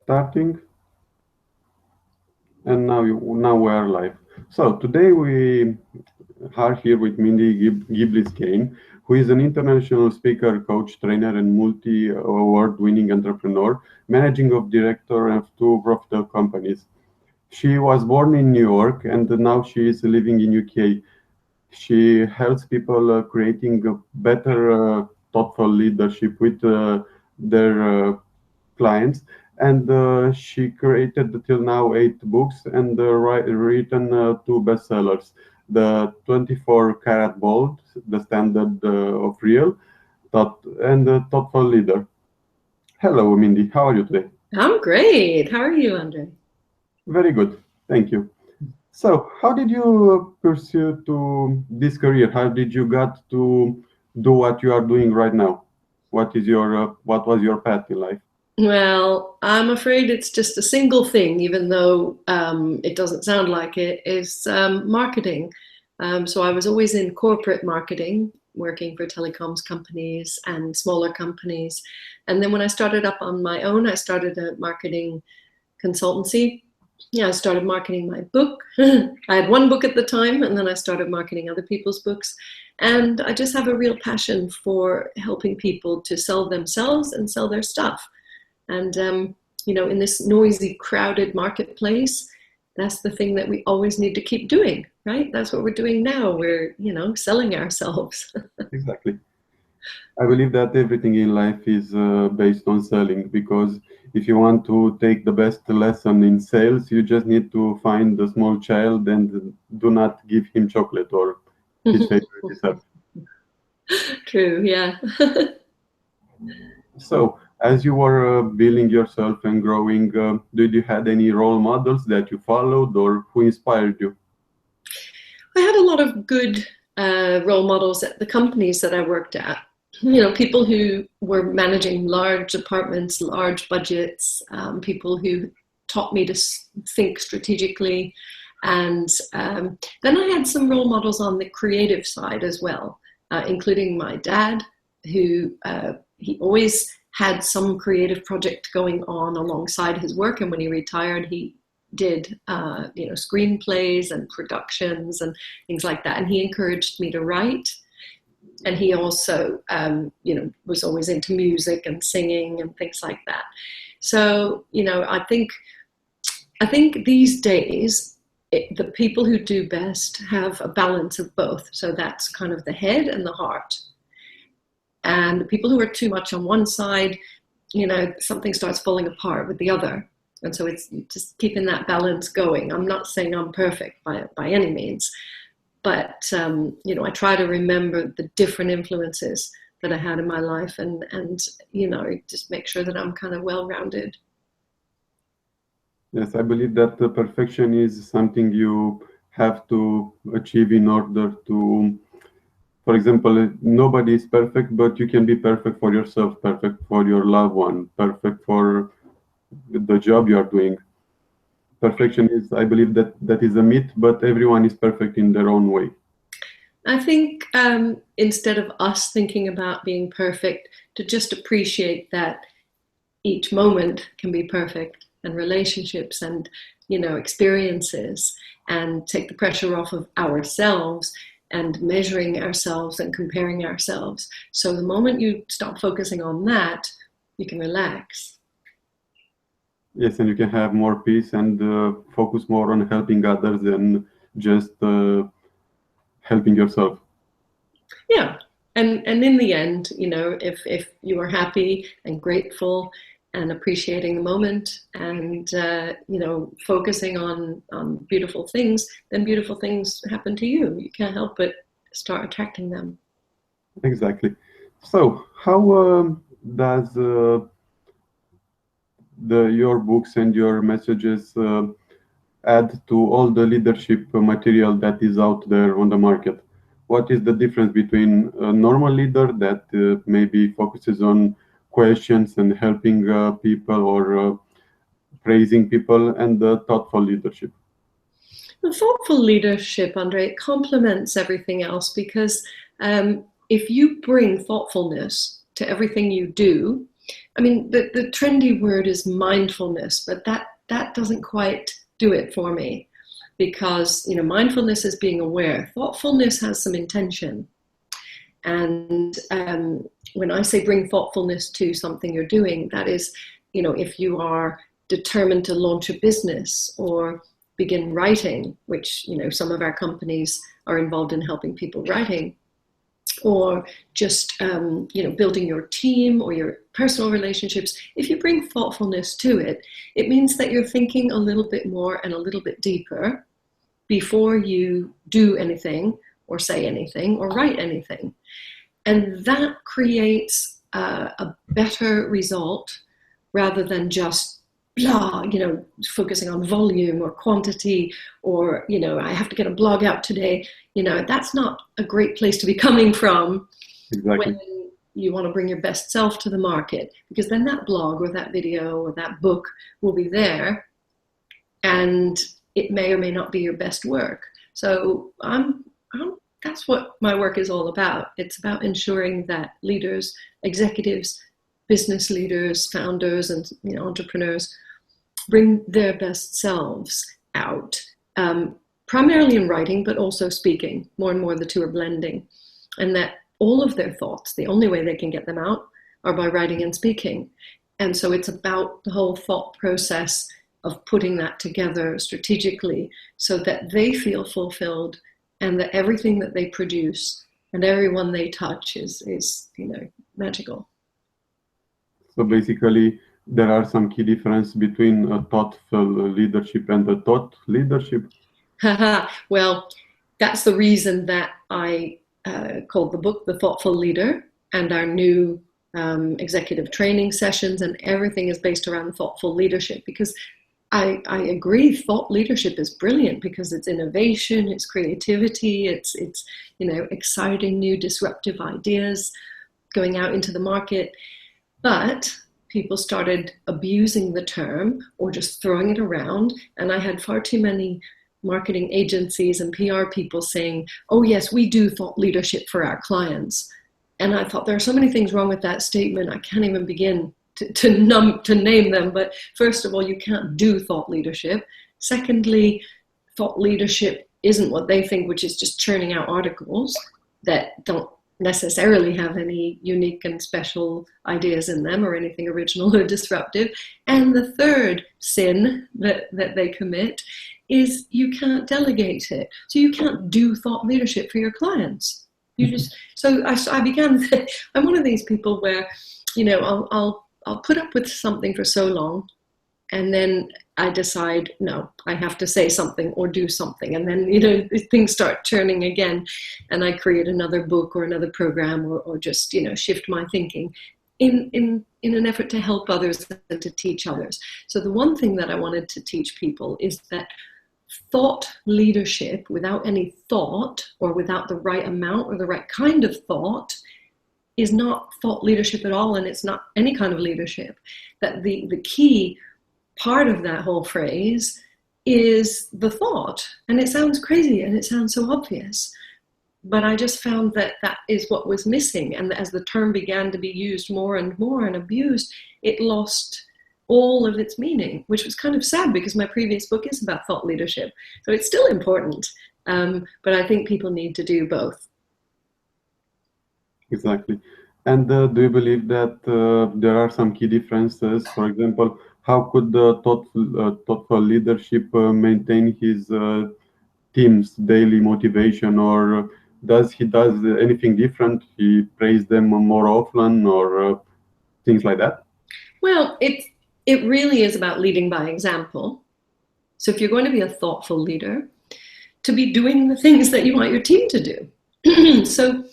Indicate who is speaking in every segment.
Speaker 1: Starting, and now we are live. So today we are here with Mindy Gibbins-Klein, who is an international speaker, coach, trainer, and multi-award-winning entrepreneur, managing of director of two profitable companies. She was born in New York, and now she is living in UK. She helps people creating a better, thoughtful leadership with their clients, and she created till now 8 books and written 2 bestsellers: the 24 Karat Bold, the Standard of Real, and the Thoughtful Leader. Hello, Mindy. How are you today?
Speaker 2: I'm great. How are you, Andre?
Speaker 1: Very good. Thank you. So, how did you pursue to this career? How did you got to do what you are doing right now? What was your path in life?
Speaker 2: Well, I'm afraid it's just a single thing, even though it doesn't sound like it, is marketing. So I was always in corporate marketing, working for telecoms companies and smaller companies. And then when I started up on my own, I started a marketing consultancy. Yeah, I started marketing my book. I had one book at the time, and then I started marketing other people's books. And I just have a real passion for helping people to sell themselves and sell their stuff. And, in this noisy, crowded marketplace, that's the thing that we always need to keep doing, right? That's what we're doing now. We're, selling ourselves.
Speaker 1: Exactly. I believe that everything in life is based on selling, because if you want to take the best lesson in sales, you just need to find a small child and do not give him chocolate or his favorite dessert.
Speaker 2: True, yeah.
Speaker 1: So, as you were building yourself and growing, did you had any role models that you followed or who inspired you?
Speaker 2: I had a lot of good role models at the companies that I worked at. People who were managing large departments, large budgets, people who taught me to think strategically. And then I had some role models on the creative side as well, including my dad, who he always had some creative project going on alongside his work. And when he retired, he did screenplays and productions and things like that. And he encouraged me to write. And he also, was always into music and singing and things like that. So, I think these days, the people who do best have a balance of both. So that's kind of the head and the heart. And the people who are too much on one side, something starts falling apart with the other. And so it's just keeping that balance going. I'm not saying I'm perfect by any means, but I try to remember the different influences that I had in my life, and just make sure that I'm kind of well-rounded.
Speaker 1: Yes, I believe that the perfection is something you have to achieve in order to, for example, nobody is perfect, but you can be perfect for yourself, perfect for your loved one, perfect for the job you are doing. Perfection is, I believe that is a myth, but everyone is perfect in their own way.
Speaker 2: I think instead of us thinking about being perfect, to just appreciate that each moment can be perfect, and relationships and experiences, and take the pressure off of ourselves and measuring ourselves and comparing ourselves. So the moment you stop focusing on that, you can relax.
Speaker 1: Yes, and you can have more peace and focus more on helping others than just helping yourself.
Speaker 2: Yeah. And in the end, if you are happy and grateful and appreciating the moment, and focusing on beautiful things, then beautiful things happen to you. You can't help but start attracting them.
Speaker 1: Exactly. So, how does your books and your messages add to all the leadership material that is out there on the market? What is the difference between a normal leader that maybe focuses on questions and helping people or praising people, and the thoughtful leadership?
Speaker 2: The thoughtful leadership, Andre, it complements everything else, because if you bring thoughtfulness to everything you do, I mean, the trendy word is mindfulness, but that doesn't quite do it for me, because, you know, mindfulness is being aware. Thoughtfulness has some intention. And when I say bring thoughtfulness to something you're doing, that is, you know, if you are determined to launch a business or begin writing, which, you know, some of our companies are involved in helping people writing, or just, you know, building your team or your personal relationships, if you bring thoughtfulness to it, it means that you're thinking a little bit more and a little bit deeper before you do anything or say anything or write anything. And that creates a better result rather than just blah, you know, focusing on volume or quantity, or, you know, I have to get a blog out today. You know, that's not a great place to be coming from.
Speaker 1: Exactly.
Speaker 2: When you want to bring your best self to the market, because then that blog or that video or that book will be there, and it may or may not be your best work. So that's what my work is all about. It's about ensuring that leaders, executives, business leaders, founders, and, you know, entrepreneurs bring their best selves out, primarily in writing, but also speaking. More and more, the two are blending, and that all of their thoughts, the only way they can get them out are by writing and speaking. And so it's about the whole thought process of putting that together strategically so that they feel fulfilled, and that everything that they produce and everyone they touch is, you know, magical.
Speaker 1: So basically, there are some key differences between a thoughtful leadership and a thought leadership.
Speaker 2: Well, that's the reason that I called the book The Thoughtful Leader, and our new executive training sessions and everything is based around thoughtful leadership, because I agree, thought leadership is brilliant because it's innovation, it's creativity, it's you know, exciting new disruptive ideas going out into the market. But people started abusing the term or just throwing it around, and I had far too many marketing agencies and PR people saying, oh yes, we do thought leadership for our clients. And I thought, there are so many things wrong with that statement, I can't even begin to name them. But first of all, you can't do thought leadership. Secondly, thought leadership isn't what they think, which is just churning out articles that don't necessarily have any unique and special ideas in them or anything original or disruptive. And the third sin that they commit is you can't delegate it. So you can't do thought leadership for your clients. You just, so I began, I'm one of these people where, you know, I'll put up with something for so long, and then I decide, no, I have to say something or do something. And then, you know, things start churning again, and I create another book or another program, or just, you know, shift my thinking in an effort to help others and to teach others. So the one thing that I wanted to teach people is that thought leadership without any thought, or without the right amount or the right kind of thought, is not thought leadership at all, and it's not any kind of leadership. That the key part of that whole phrase is the thought. And it sounds crazy and it sounds so obvious, but I just found that that is what was missing. And as the term began to be used more and more and abused, it lost all of its meaning, which was kind of sad, because my previous book is about thought leadership. So it's still important, but I think people need to do both.
Speaker 1: Exactly. And do you believe that there are some key differences? For example, how could the thoughtful leadership maintain his team's daily motivation, or does anything different? He praise them more often, or things like that?
Speaker 2: Well, it really is about leading by example. So if you're going to be a thoughtful leader, to be doing the things that you want your team to do. So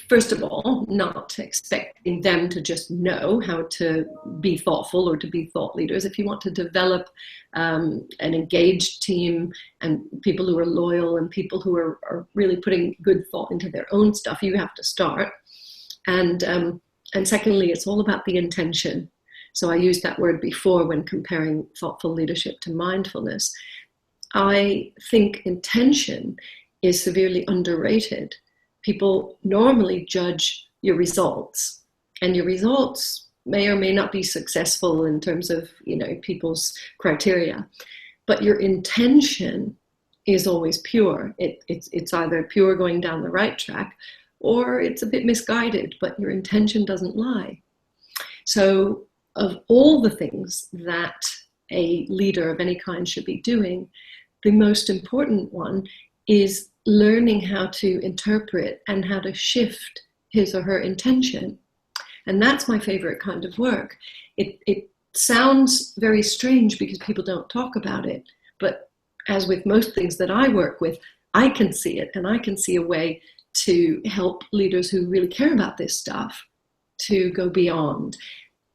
Speaker 2: first of all, not expecting them to just know how to be thoughtful or to be thought leaders. If you want to develop an engaged team and people who are loyal and people who are really putting good thought into their own stuff, you have to start. And secondly, it's all about the intention. So I used that word before when comparing thoughtful leadership to mindfulness. I think intention is severely underrated. People normally judge your results, and your results may or may not be successful in terms of, people's criteria, but your intention is always pure. It's either pure going down the right track, or it's a bit misguided, but your intention doesn't lie. So of all the things that a leader of any kind should be doing, the most important one is learning how to interpret and how to shift his or her intention. And that's my favorite kind of work. It sounds very strange because people don't talk about it, but as with most things that I work with, I can see it, and I can see a way to help leaders who really care about this stuff to go beyond.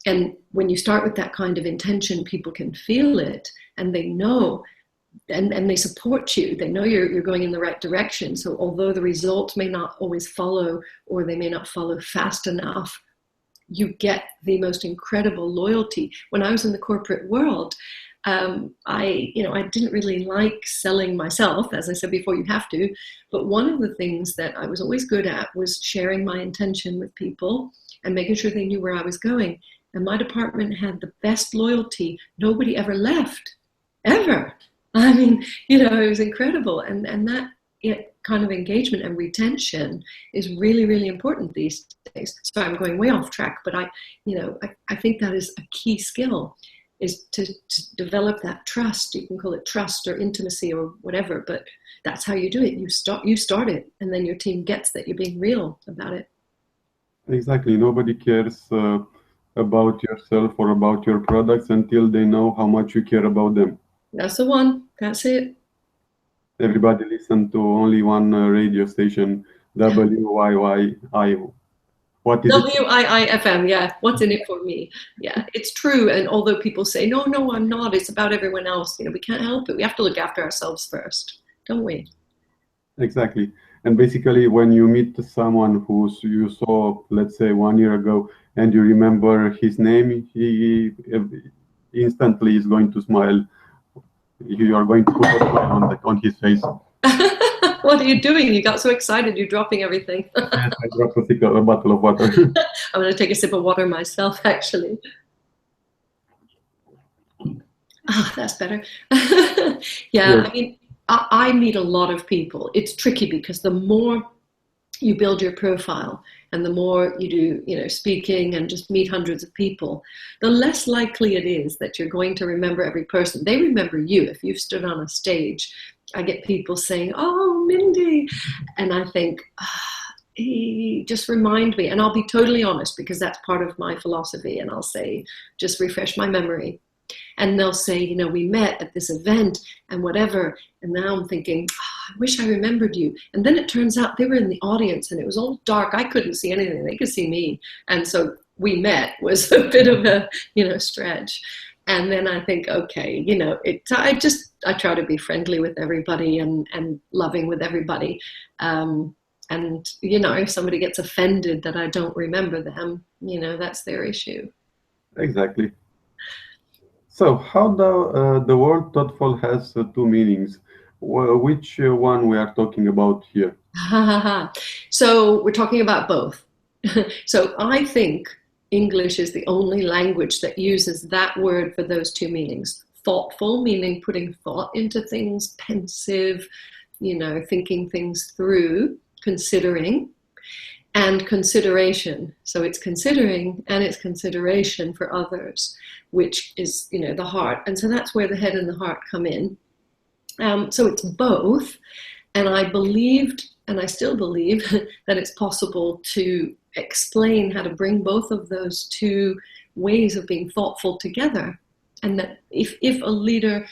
Speaker 2: And when you start with that kind of intention, people can feel it, and they know, and they support you. They know you're going in the right direction. So although the results may not always follow, or they may not follow fast enough, you get the most incredible loyalty. When I was in the corporate world, I didn't really like selling myself. As I said before, you have to. But one of the things that I was always good at was sharing my intention with people and making sure they knew where I was going. And my department had the best loyalty. Nobody ever left, ever. I mean, it was incredible. And that kind of engagement and retention is really, really important these days. So I'm going way off track, but I think that is a key skill, is to develop that trust. You can call it trust or intimacy or whatever, but that's how you do it. You start it, and then your team gets that you're being real about it.
Speaker 1: Exactly. Nobody cares about yourself or about your products until they know how much you care about them.
Speaker 2: That's the one. That's it.
Speaker 1: Everybody listen to only one radio station, WYYI. What is
Speaker 2: WIIFM, yeah. What's in it for me? Yeah, it's true. And although people say, no, I'm not, it's about everyone else. We can't help it. We have to look after ourselves first, don't we?
Speaker 1: Exactly. And basically, when you meet someone who you saw, let's say, 1 year ago, and you remember his name, he instantly is going to smile. You are going to put a smile on his face.
Speaker 2: What are you doing? You got so excited, you're dropping everything.
Speaker 1: Yes, I dropped a bottle of water.
Speaker 2: I'm going to take a sip of water myself, actually. That's better. Yeah, I mean, I meet a lot of people. It's tricky because the more you build your profile and the more you do, speaking and just meet hundreds of people, the less likely it is that you're going to remember every person. They remember you. If you've stood on a stage, I get people saying, "Oh, Mindy," and I think, just remind me. And I'll be totally honest, because that's part of my philosophy. And I'll say, just refresh my memory. And they'll say, we met at this event and whatever. And now I'm thinking, I wish I remembered you. And then it turns out they were in the audience and it was all dark. I couldn't see anything. They could see me. And so we met was a bit of a, stretch. And then I think, okay, I try to be friendly with everybody and loving with everybody. And, if somebody gets offended that I don't remember them, that's their issue.
Speaker 1: Exactly. So how the word thoughtful has two meanings. Which one we are talking about here?
Speaker 2: So we're talking about both. So I think English is the only language that uses that word for those two meanings. Thoughtful, meaning putting thought into things, pensive, thinking things through, considering, and consideration. So it's considering and it's consideration for others, which is, the heart. And so that's where the head and the heart come in. So it's both. And I believed, and I still believe, that it's possible to explain how to bring both of those two ways of being thoughtful together. And that if a leader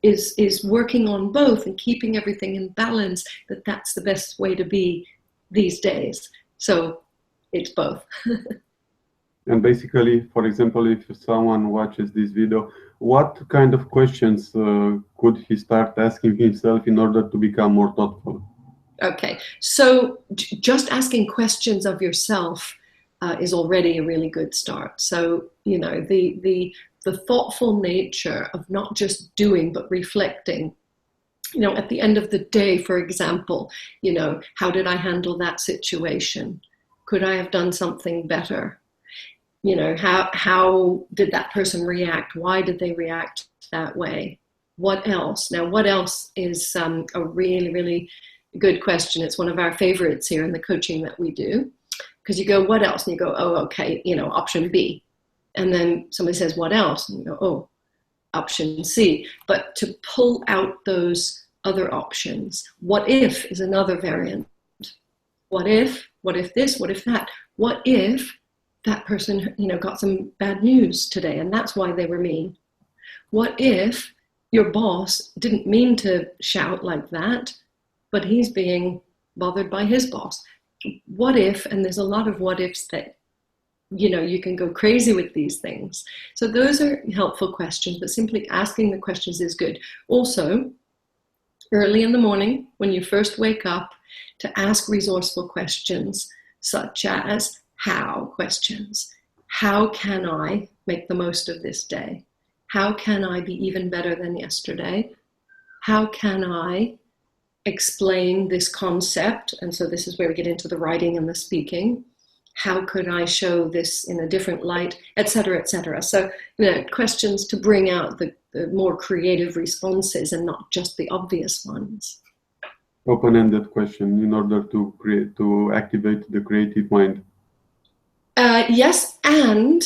Speaker 2: is working on both and keeping everything in balance, that's the best way to be these days. So it's both.
Speaker 1: And basically, for example, if someone watches this video, what kind of questions could he start asking himself in order to become more thoughtful?
Speaker 2: Okay, so just asking questions of yourself is already a really good start. So, the thoughtful nature of not just doing, but reflecting. At the end of the day, for example, how did I handle that situation? Could I have done something better? how did that person react? Why did they react that way? What else? Now, what else is a really, really good question. It's one of our favorites here in the coaching that we do, because you go, what else? And you go, oh, okay, option B. And then somebody says, what else? And you go, oh, option C. But to pull out those other options, what if is another variant. What if this, what if that? What if that person, got some bad news today and that's why they were mean? What if your boss didn't mean to shout like that, but he's being bothered by his boss? What if, and there's a lot of what ifs that, you can go crazy with these things. So those are helpful questions, but simply asking the questions is good. Also, early in the morning, when you first wake up, to ask resourceful questions, such as how questions. How can I make the most of this day? How can I be even better than yesterday? How can I explain this concept? And so this is where we get into the writing and the speaking. How could I show this in a different light, et cetera, et cetera. So, questions to bring out the more creative responses and not just the obvious ones.
Speaker 1: Open-ended question in order to activate the creative mind.
Speaker 2: Yes, and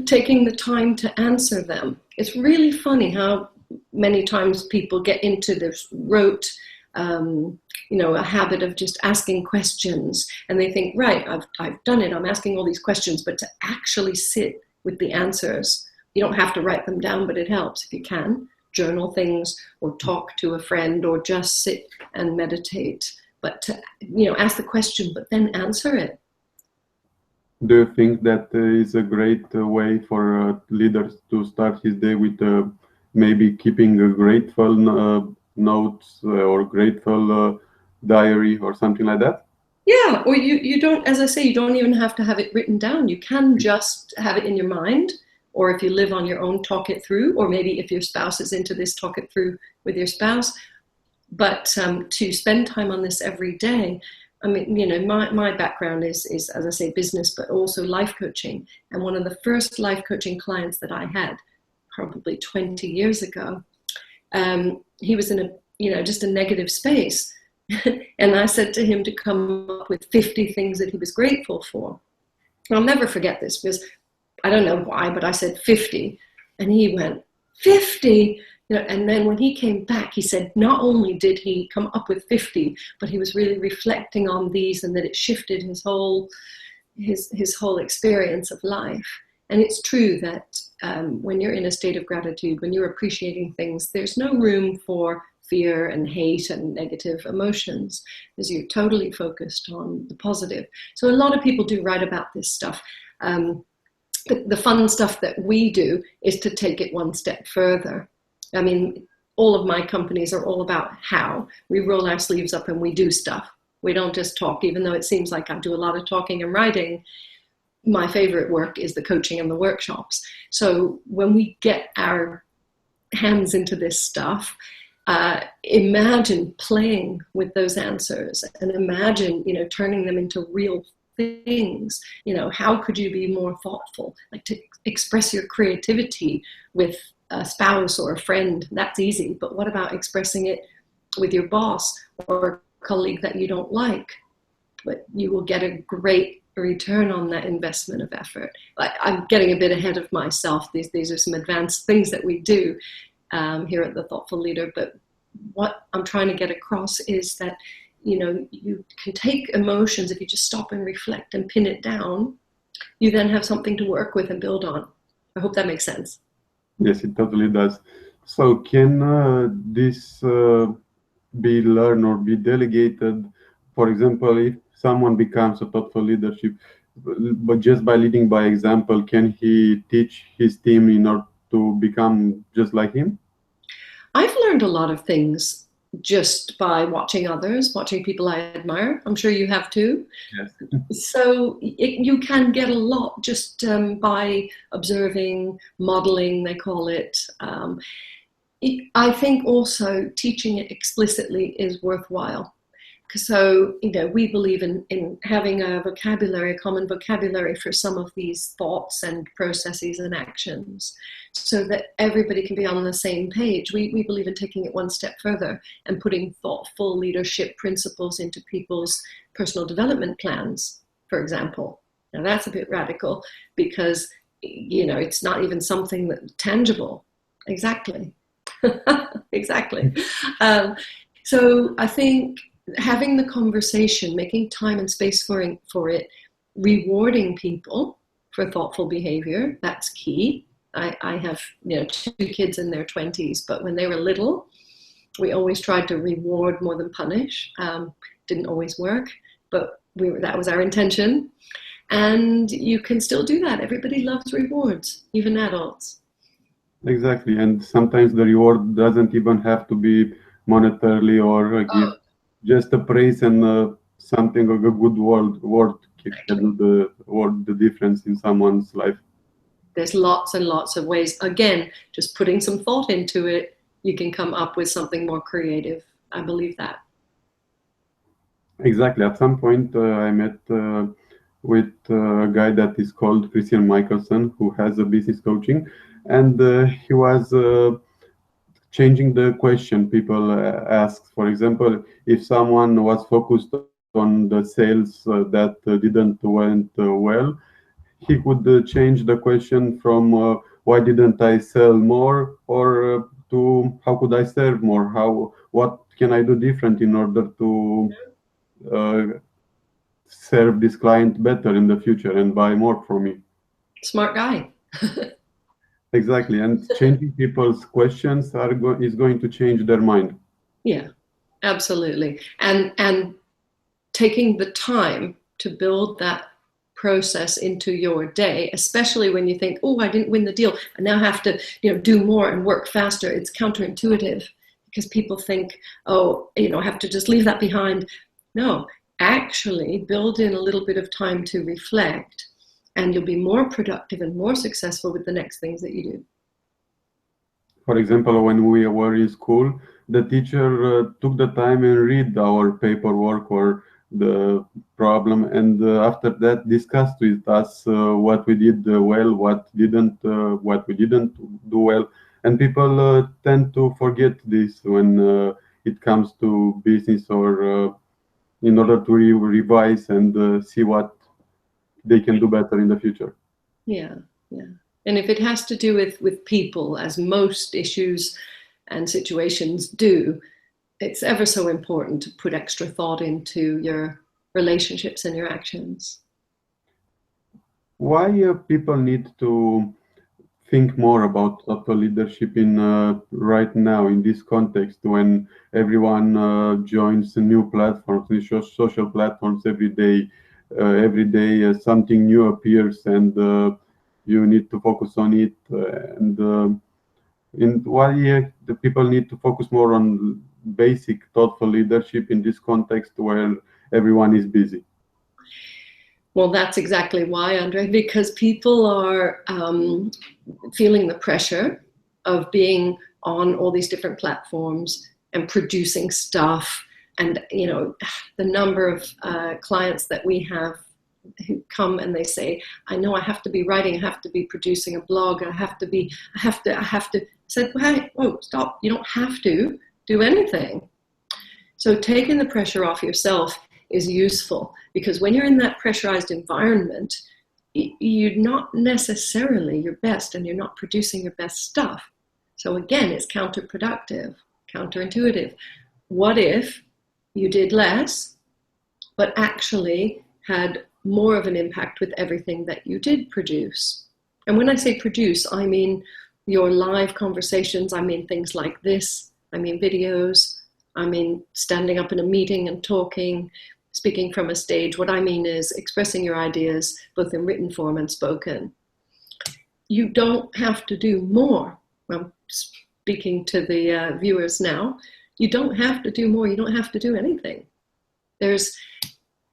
Speaker 2: taking the time to answer them. It's really funny how many times people get into this rote, a habit of just asking questions, and they think, right, I've done it, I'm asking all these questions, but to actually sit with the answers, you don't have to write them down, but it helps if you can. Journal things or talk to a friend or just sit and meditate, but to, ask the question, but then answer it.
Speaker 1: Do you think that is a great way for leaders to start his day with maybe keeping a grateful notes or grateful diary or something like that?
Speaker 2: Yeah, or you don't, as I say, you don't even have to have it written down. You can just have it in your mind, or if you live on your own, talk it through, or maybe if your spouse is into this, talk it through with your spouse. But to spend time on this every day, I mean, my background is, as I say, business, but also life coaching. And one of the first life coaching clients that I had, probably 20 years ago, he was in just a negative space. And I said to him to come up with 50 things that he was grateful for. I'll never forget this because I don't know why, but I said 50. And he went, 50? And then when he came back, he said not only did he come up with 50, but he was really reflecting on these and that it shifted his whole experience of life. And it's true that when you're in a state of gratitude, when you're appreciating things, there's no room for fear and hate and negative emotions, because you're totally focused on the positive. So a lot of people do write about this stuff. The fun stuff that we do is to take it one step further. I mean, all of my companies are all about how. We roll our sleeves up and we do stuff. We don't just talk, even though it seems like I do a lot of talking and writing. My favorite work is the coaching and the workshops. So when we get our hands into this stuff, imagine playing with those answers and imagine, turning them into real things. How could you be more thoughtful? Like to express your creativity with a spouse or a friend, that's easy. But what about expressing it with your boss or a colleague that you don't like? But you will get a great return on that investment of effort. I'm getting a bit ahead of myself. These are some advanced things that we do here at The Thoughtful Leader. But what I'm trying to get across is that, you can take emotions, if you just stop and reflect and pin it down, you then have something to work with and build on. I hope that makes sense.
Speaker 1: Yes, it totally does. So can this be learned or be delegated? For example, if someone becomes a thoughtful leadership, but just by leading by example, can he teach his team in order to become just like him?
Speaker 2: I've learned a lot of things just by watching others, watching people I admire. I'm sure you have too.
Speaker 1: Yes.
Speaker 2: So you can get a lot just by observing, modeling, they call it. I think also teaching it explicitly is worthwhile, So, we believe in having a common vocabulary for some of these thoughts and processes and actions so that everybody can be on the same page. We believe in taking it one step further and putting thoughtful leadership principles into people's personal development plans, for example. Now that's a bit radical because, it's not even something that's tangible. Exactly. Exactly. So I think having the conversation, making time and space for it, rewarding people for thoughtful behavior, that's key. I have 2 kids in their 20s, but when they were little, we always tried to reward more than punish. Didn't always work, but that was our intention. And you can still do that. Everybody loves rewards, even adults.
Speaker 1: Exactly, and sometimes the reward doesn't even have to be monetarily or a gift. Just a praise and something of a good word can do the difference in someone's life.
Speaker 2: There's lots and lots of ways. Again, just putting some thought into it, you can come up with something more creative. I believe that.
Speaker 1: Exactly. At some point, I met with a guy that is called Christian Michelson, who has a business coaching, and he was changing the question people ask. For example, if someone was focused on the sales that didn't went well, he could change the question from why didn't I sell more, or to how could I serve more? What can I do different in order to uh, serve this client better in the future and buy more from me?
Speaker 2: Smart guy.
Speaker 1: Exactly, and changing people's questions is going to change their mind.
Speaker 2: Yeah, absolutely. And taking the time to build that process into your day, especially when you think, oh, I didn't win the deal, I now have to do more and work faster. It's counterintuitive because people think, oh, I have to just leave that behind. No, actually build in a little bit of time to reflect, and you'll be more productive and more successful with the next things that you do.
Speaker 1: For example, when we were in school, the teacher took the time and read our paperwork or the problem, and after that discussed with us what we did well, what we didn't do well. And people tend to forget this when it comes to business, or in order to revise and see what they can do better in the future.
Speaker 2: Yeah. And if it has to do with people, as most issues and situations do, it's ever so important to put extra thought into your relationships and your actions.
Speaker 1: Why people need to think more about thoughtful leadership in right now in this context when everyone joins new platforms, new social platforms every day. Every day something new appears, and you need to focus on it. And why the people need to focus more on basic thoughtful leadership in this context where everyone is busy?
Speaker 2: Well, that's exactly why, Andre, because people are feeling the pressure of being on all these different platforms and producing stuff. And, the number of clients that we have who come and they say, I know I have to be writing, I have to be producing a blog, I have to. Said, whoa, stop. You don't have to do anything. So taking the pressure off yourself is useful, because when you're in that pressurized environment, you're not necessarily your best and you're not producing your best stuff. So again, it's counterproductive, counterintuitive. What if you did less, but actually had more of an impact with everything that you did produce? And when I say produce, I mean your live conversations, I mean things like this, I mean videos, I mean standing up in a meeting and talking, speaking from a stage. What I mean is expressing your ideas, both in written form and spoken. You don't have to do more. I'm speaking to the viewers now. You don't have to do more. You don't have to do anything. There's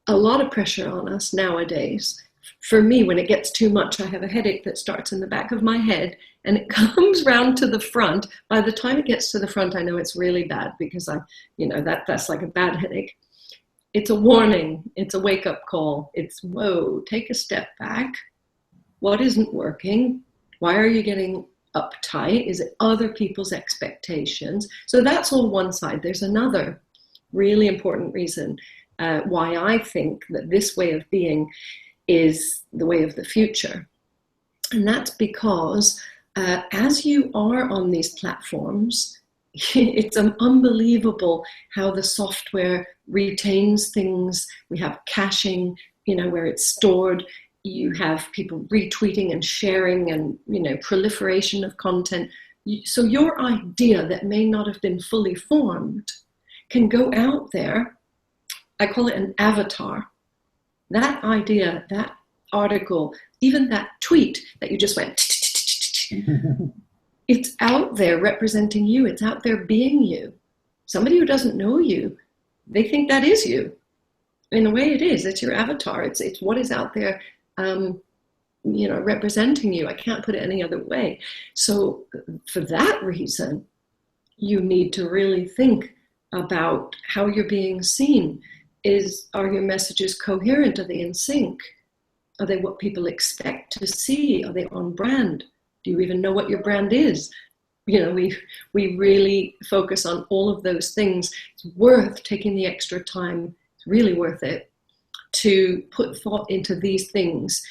Speaker 2: a lot of pressure on us nowadays. For me, when it gets too much, I have a headache that starts in the back of my head and it comes round to the front. By the time it gets to the front, I know it's really bad, because that's like a bad headache. it's a warning. It's a wake-up call. It's, whoa, take a step back. What isn't working? Why are you getting uptight? Is it other people's expectations? So that's all one side. There's another really important reason why I think that this way of being is the way of the future. And that's because as you are on these platforms, it's unbelievable how the software retains things. We have caching, where it's stored. You have people retweeting and sharing and, proliferation of content. So your idea that may not have been fully formed can go out there. I call it an avatar. That idea, that article, even that tweet that you just went, it's out there representing you. It's out there being you. Somebody who doesn't know you, they think that is you. In a way it is. It's your avatar. It's what is out there, representing you. I can't put it any other way. So for that reason, you need to really think about how you're being seen. Are your messages coherent? Are they in sync? Are they what people expect to see? Are they on brand? Do you even know what your brand is? We really focus on all of those things. It's worth taking the extra time. It's really worth it to put thought into these things,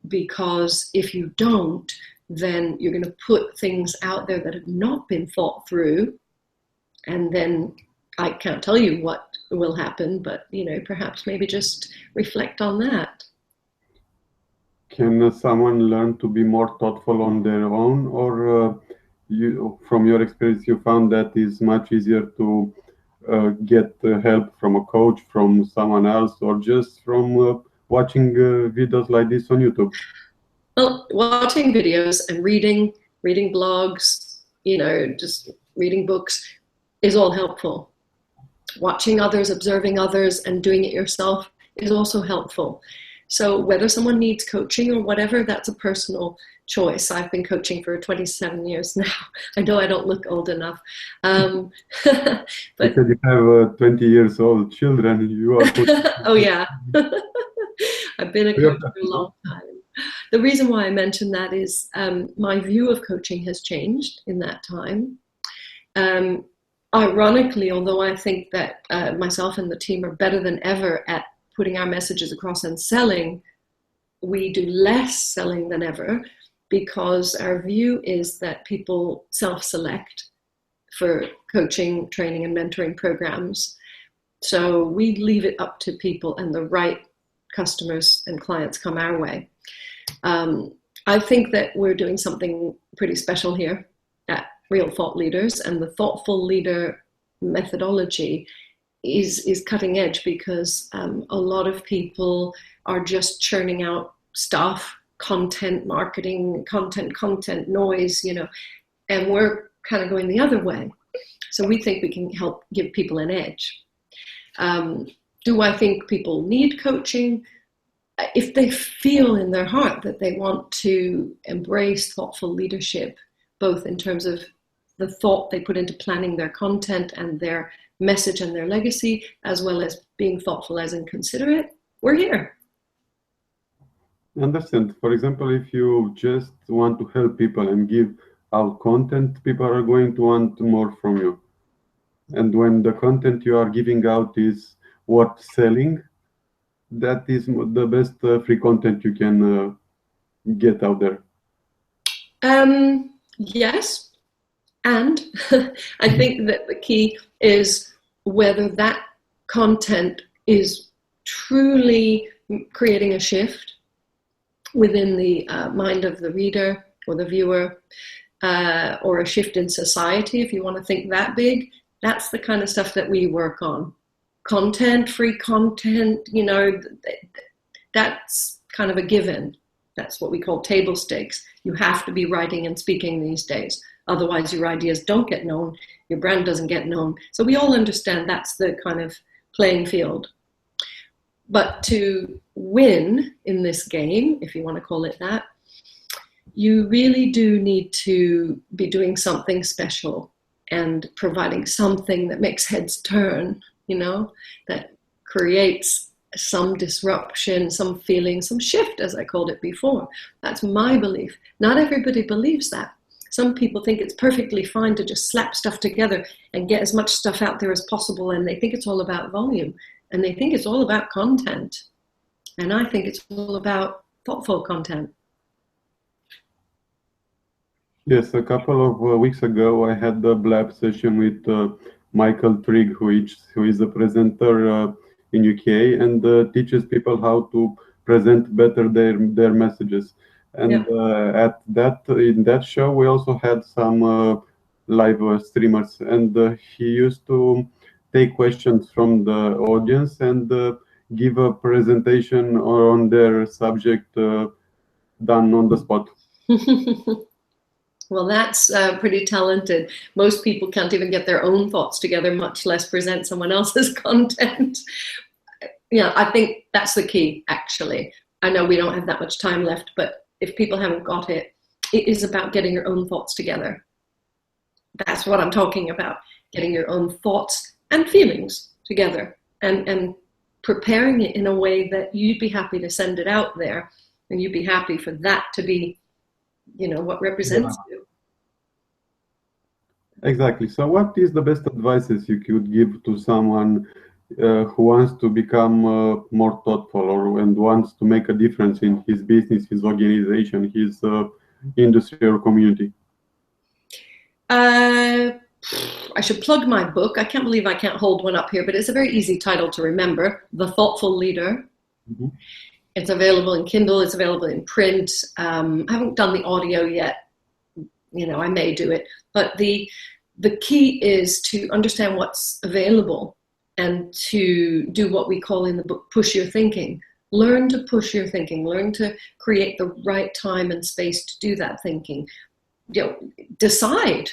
Speaker 2: because if you don't, then you're going to put things out there that have not been thought through, and then I can't tell you what will happen, but perhaps maybe just reflect on that.
Speaker 1: Can someone learn to be more thoughtful on their own, or from your experience, you found that it's much easier to get help from a coach, from someone else, or just from watching videos like this on YouTube?
Speaker 2: Well, watching videos and reading blogs, just reading books is all helpful. Watching others, observing others, and doing it yourself is also helpful. So whether someone needs coaching or whatever, that's a personal choice. I've been coaching for 27 years now. I know I don't look old enough. But
Speaker 1: because you have 20 years old children, you are
Speaker 2: oh yeah. I've been a coach for a long time. The reason why I mention that is my view of coaching has changed in that time. Ironically, although I think that myself and the team are better than ever at putting our messages across and selling, we do less selling than ever, because our view is that people self-select for coaching, training, and mentoring programs. So we leave it up to people, and the right customers and clients come our way. I think that we're doing something pretty special here at Real Thought Leaders, and the thoughtful leader methodology is cutting edge, because a lot of people are just churning out stuff, content marketing, content noise, and we're kind of going the other way. So we think we can help give people an edge. Do I think people need coaching? If they feel in their heart that they want to embrace thoughtful leadership, both in terms of the thought they put into planning their content and their message and their legacy, as well as being thoughtful as in considerate, we're here.
Speaker 1: I understand. For example, if you just want to help people and give out content, people are going to want more from you. And when the content you are giving out is worth selling, that is the best free content you can get out there.
Speaker 2: Yes. And I think that the key is whether that content is truly creating a shift within the mind of the reader or the viewer, or a shift in society, if you want to think that big. That's the kind of stuff that we work on. Content, free content, that's kind of a given. That's what we call table stakes. You have to be writing and speaking these days. Otherwise, your ideas don't get known, your brand doesn't get known. So we all understand that's the kind of playing field. But to win in this game, if you want to call it that, you really do need to be doing something special and providing something that makes heads turn, that creates some disruption, some feeling, some shift, as I called it before. That's my belief. Not everybody believes that. Some people think it's perfectly fine to just slap stuff together and get as much stuff out there as possible, and they think it's all about volume, and they think it's all about content. And I think it's all about thoughtful content.
Speaker 1: Yes, a couple of weeks ago, I had the blab session with Michael Trigg, who is a presenter in UK and teaches people how to present better their messages. And in that show, we also had some live streamers, and he used to take questions from the audience and give a presentation on their subject done on the spot.
Speaker 2: Well, that's pretty talented. Most people can't even get their own thoughts together, much less present someone else's content. Yeah, I think that's the key, actually. I know we don't have that much time left, but if people haven't got it, it is about getting your own thoughts together. That's what I'm talking about, getting your own thoughts and feelings together and preparing it in a way that you'd be happy to send it out there, and you'd be happy for that to be, you know, what represents you.
Speaker 1: Exactly. So what is the best advices you could give to someone who wants to become more thoughtful and wants to make a difference in his business, his organization, his industry or community?
Speaker 2: I should plug my book. I can't believe I can't hold one up here, but it's a very easy title to remember, The Thoughtful Leader. Mm-hmm. It's available in Kindle, it's available in print. I haven't done the audio yet. You know, I may do it. But the key is to understand what's available and to do what we call in the book, push your thinking. Learn to push your thinking. Learn to create the right time and space to do that thinking. You know, decide,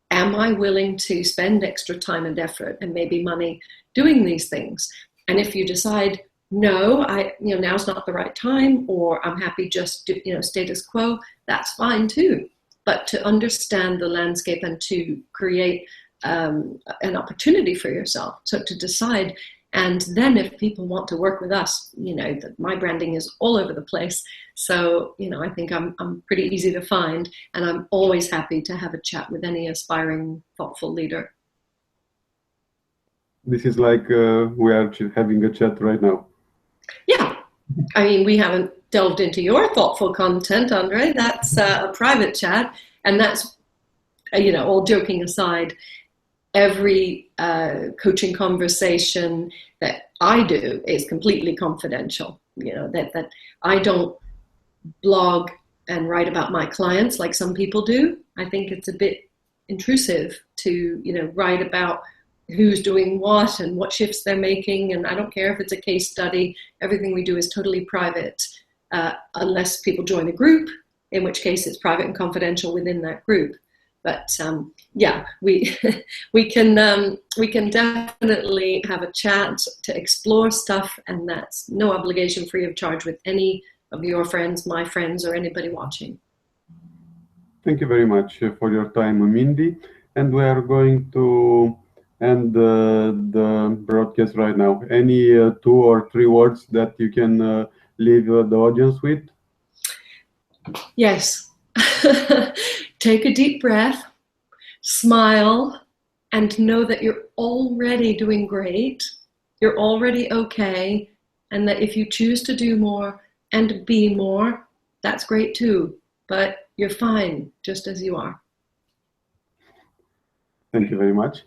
Speaker 2: am I willing to spend extra time and effort and maybe money doing these things? And if you decide, no, now's not the right time, or I'm happy just to, status quo, that's fine too. But to understand the landscape and to create an opportunity for yourself. So to decide, and then if people want to work with us, my branding is all over the place. So, I think I'm pretty easy to find, and I'm always happy to have a chat with any aspiring, thoughtful leader.
Speaker 1: This is like we are having a chat right now.
Speaker 2: Yeah. I mean, we haven't delved into your thoughtful content, Andre. That's a private chat. And that's, all joking aside, every coaching conversation that I do is completely confidential. That I don't blog and write about my clients like some people do. I think it's a bit intrusive to, write about who's doing what and what shifts they're making. And I don't care if it's a case study. Everything we do is totally private, unless people join a group, in which case it's private and confidential within that group. But we can definitely have a chat to explore stuff, and that's no obligation, free of charge, with any of your friends, my friends, or anybody watching.
Speaker 1: Thank you very much for your time, Mindy. And we are going to end the broadcast right now. Any 2 or 3 words that you can leave the audience with?
Speaker 2: Yes. Take a deep breath, smile, and know that you're already doing great. You're already okay. And that if you choose to do more and be more, that's great too. But you're fine just as you are.
Speaker 1: Thank you very much.